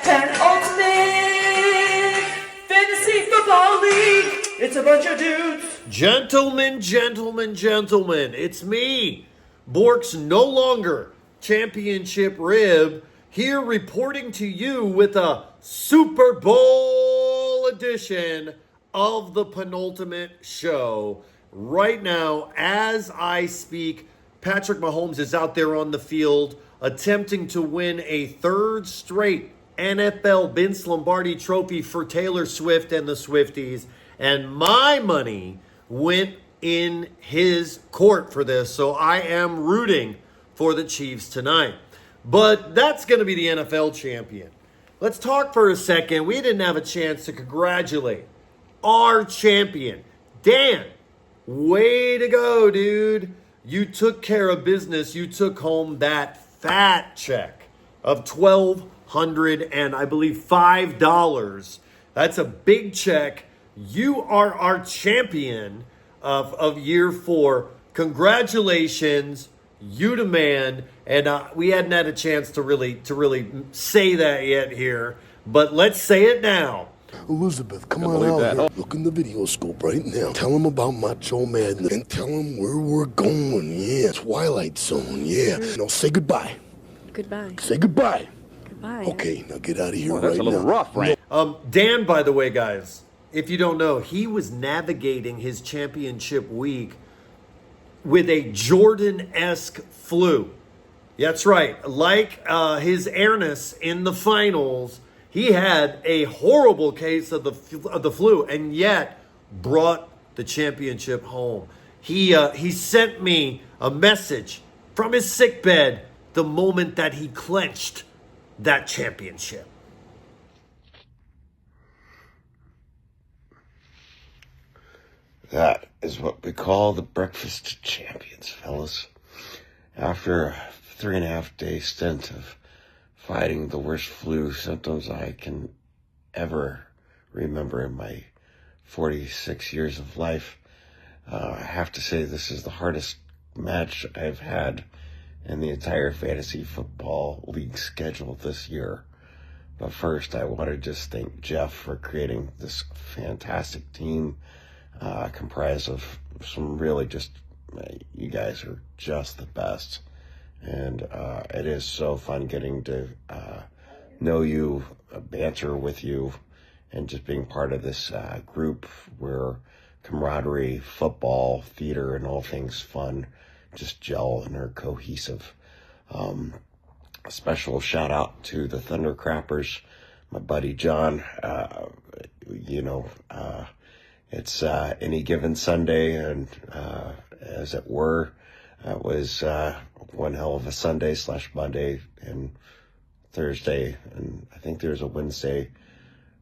Penultimate Fantasy Football League. It's a bunch of dudes. Gentlemen, it's me, Bork's no longer championship rib, here reporting to you with a Super Bowl edition of the Penultimate show. Right now, as I speak, Patrick Mahomes is out there on the field attempting to win a third straight NFL Vince Lombardi trophy for Taylor Swift and the Swifties. And my money went in his court for this, so I am rooting for the Chiefs tonight. But that's going to be the NFL champion. Let's talk for a second. We didn't have a chance to congratulate our champion, Dan. Way to go, dude. You took care of business. You took home that fat check of $1,200 and I believe $5. That's a big check. You are our champion of year 4. Congratulations. You demand. And we hadn't had a chance to really say that yet here, but let's say it now. Elizabeth, come on out here. Look in the video scope right now. Tell him about Macho Madness and tell him where we're going. Yeah, Twilight Zone. Yeah. Now say goodbye. Goodbye. Say goodbye. Goodbye. Okay, now get out of here that's right a little now. rough, right? Dan, by the way, guys, if you don't know, he was navigating his championship week with a Jordan-esque flu. That's right. Like his airness in the finals, he had a horrible case of the flu, and yet brought the championship home. He sent me a message from his sickbed the moment that he clinched that championship. That is what we call the breakfast of champions, fellas. After a 3.5-day stint of fighting the worst flu symptoms I can ever remember in my 46 years of life, I have to say this is the hardest match I've had in the entire fantasy football league schedule this year. But first, I want to just thank Jeff for creating this fantastic team comprised of some really just, you guys are just the best. And it is so fun getting to know you, banter with you, and just being part of this group where camaraderie, football, theater, and all things fun just gel and are cohesive. A special shout out to the Thundercrappers, my buddy John. It's any given Sunday, and as it were, it was one hell of a Sunday/Monday and Thursday, and I think there was a Wednesday.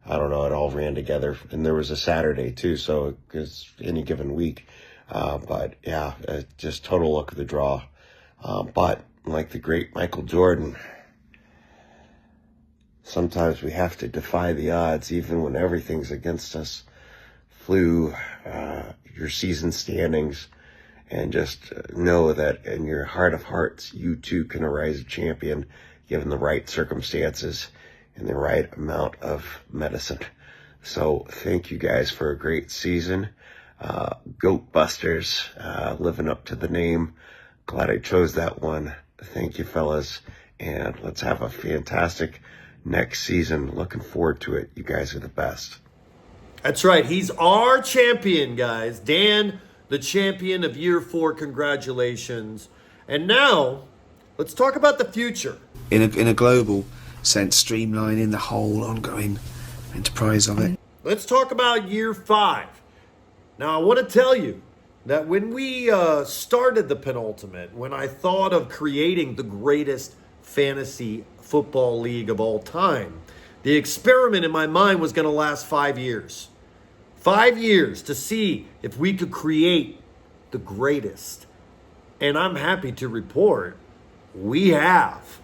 I don't know, it all ran together. And there was a Saturday too, so it's any given week. But yeah, just total luck of the draw. But like the great Michael Jordan, sometimes we have to defy the odds even when everything's against us. Flu, your season standings, and just know that in your heart of hearts, you too can arise a champion given the right circumstances and the right amount of medicine. So thank you guys for a great season. Goat Busters, living up to the name. Glad I chose that one. Thank you, fellas. And let's have a fantastic next season. Looking forward to it. You guys are the best. That's right. He's our champion, guys. Dan, the champion of year 4. Congratulations. And now, let's talk about the future. In a global sense, streamlining the whole ongoing enterprise of it. Let's talk about year 5. Now, I want to tell you that when we started the Penultimate, when I thought of creating the greatest fantasy football league of all time, the experiment in my mind was going to last 5 years. 5 years to see if we could create the greatest. And I'm happy to report we have.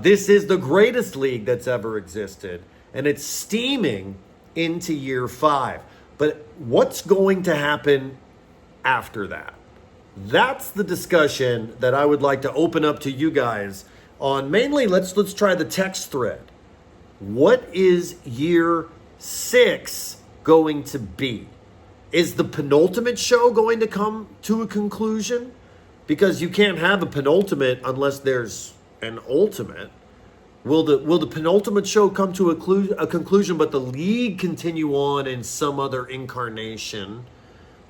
This is the greatest league that's ever existed, and it's steaming into year 5. But what's going to happen after that? That's the discussion that I would like to open up to you guys on mainly, let's try the text thread. What is year 6 going to be? Is the penultimate show going to come to a conclusion? Because you can't have a penultimate unless there's an ultimate. Will the penultimate show come to a conclusion, but the league continue on in some other incarnation?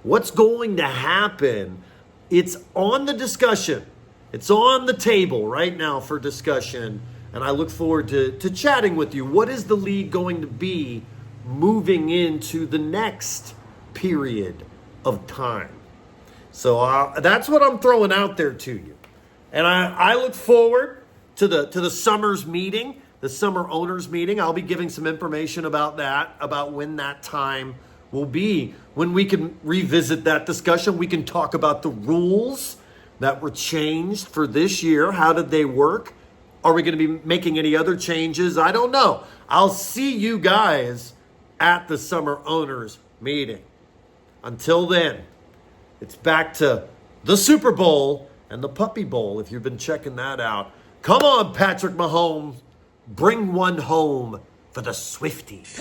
What's going to happen? It's on the discussion. It's on the table right now for discussion. And I look forward to chatting with you. What is the league going to be moving into the next period of time? So that's what I'm throwing out there to you. And I look forward to the summer's meeting, the summer owners meeting. I'll be giving some information about that, about when that time will be, when we can revisit that discussion. We can talk about the rules that were changed for this year. How did they work? Are we going to be making any other changes? I don't know. I'll see you guys at the summer owners meeting. Until then, it's back to the Super Bowl and the Puppy Bowl, if you've been checking that out. Come on, Patrick Mahomes. Bring one home for the Swifties.